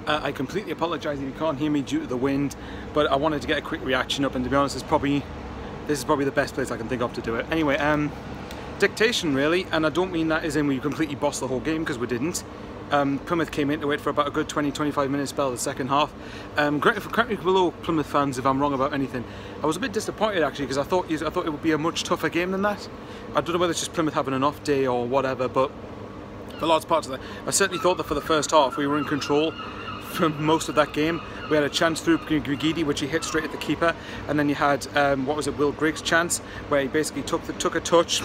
I completely apologise if you can't hear me due to the wind, but I wanted to get a quick reaction up, and to be honest, this is probably the best place I can think of to do it. Anyway, dictation really, and I don't mean that as in we completely bossed the whole game, because we didn't. Plymouth came into it for about a good 20-25 minute spell the second half. Correct me below, Plymouth fans, if I'm wrong about anything. I was a bit disappointed actually, because I thought it would be a much tougher game than that. I don't know whether it's just Plymouth having an off day or whatever, but for large parts of that, I certainly thought that for the first half we were in control for most of that game. We had a chance through McGeady, which he hit straight at the keeper, and then you had what was it, Will Griggs' chance, where he basically took a touch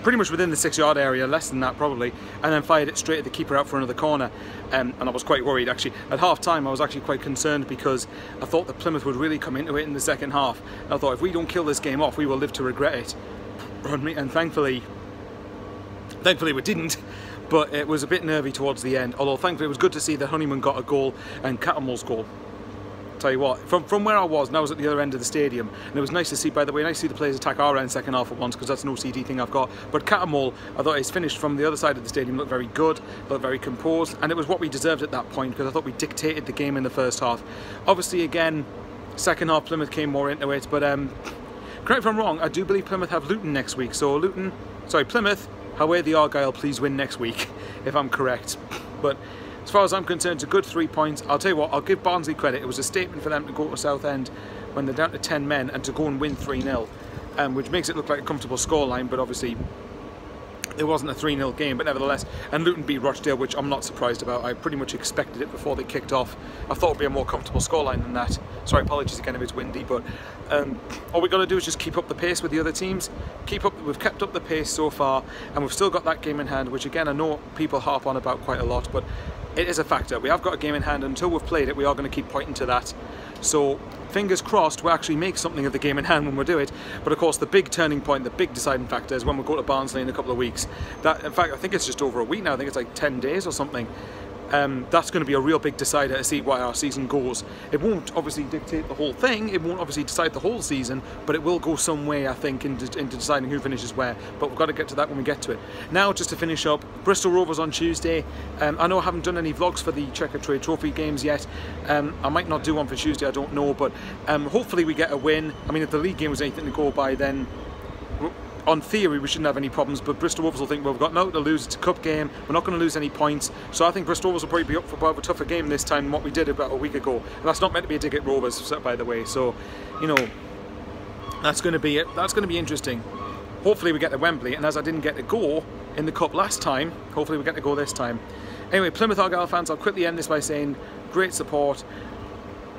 pretty much within the 6-yard area, less than that probably, and then fired it straight at the keeper out for another corner. And I was quite worried actually. At half time I was actually quite concerned, because I thought that Plymouth would really come into it in the second half. And I thought, if we don't kill this game off, we will live to regret it. And thankfully we didn't, but it was a bit nervy towards the end, although thankfully it was good to see that Honeyman got a goal and Cattermole's goal. Tell you what, from where I was, and I was at the other end of the stadium, and it was nice to see, by the way, nice to see the players attack our end second half at once, because that's an OCD thing I've got. But Cattermole, I thought his finish from the other side of the stadium looked very good, looked very composed, and it was what we deserved at that point, because I thought we dictated the game in the first half. Obviously, again, second half Plymouth came more into it, but correct me if I'm wrong, I do believe Plymouth have Luton next week, so Plymouth, away the Argyle, please win next week, if I'm correct. But as far as I'm concerned, it's a good 3 points. I'll tell you what, I'll give Barnsley credit. It was a statement for them to go to Southend when they're down to 10 men and to go and win 3-0, which makes it look like a comfortable scoreline, but obviously it wasn't a 3-0 game, but nevertheless. And Luton beat Rochdale, which I'm not surprised about. I pretty much expected it before they kicked off. I thought it would be a more comfortable scoreline than that. Sorry, apologies again if it's windy, but all we've got to do is just keep up the pace with the other teams. We've kept up the pace so far, and we've still got that game in hand, which again I know people harp on about quite a lot, but it is a factor. We have got a game in hand, and until we've played it, we are going to keep pointing to that. So fingers crossed we'll actually make something of the game in hand when we do it. But of course the big turning point, the big deciding factor is when we go to Barnsley in a couple of weeks. That, in fact, I think it's just over a week now. I think it's like 10 days or something. That's going to be a real big decider to see where our season goes. It won't obviously dictate the whole thing, it won't obviously decide the whole season, but it will go some way, I think, into deciding who finishes where. But we've got to get to that when we get to it. Now, just to finish up, Bristol Rovers on Tuesday. I know I haven't done any vlogs for the Checkatrade Trophy games yet. I might not do one for Tuesday, I don't know, but hopefully we get a win. I mean, if the league game was anything to go by, then on theory we shouldn't have any problems, but Bristol Rovers will think, well, we've got nothing to lose, it's a cup game, we're not going to lose any points. So I think Bristol Rovers will probably be up for a tougher game this time than what we did about a week ago. And that's not meant to be a dig at Rovers, by the way, so, you know, that's going to be it. That's going to be interesting. Hopefully we get to Wembley, and as I didn't get to go in the cup last time, hopefully we get to go this time. Anyway, Plymouth Argyle fans, I'll quickly end this by saying great support.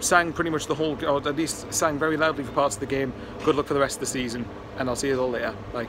Sang pretty much the whole, or at least sang very loudly for parts of the game. Good luck for the rest of the season, and I'll see you all later. Bye.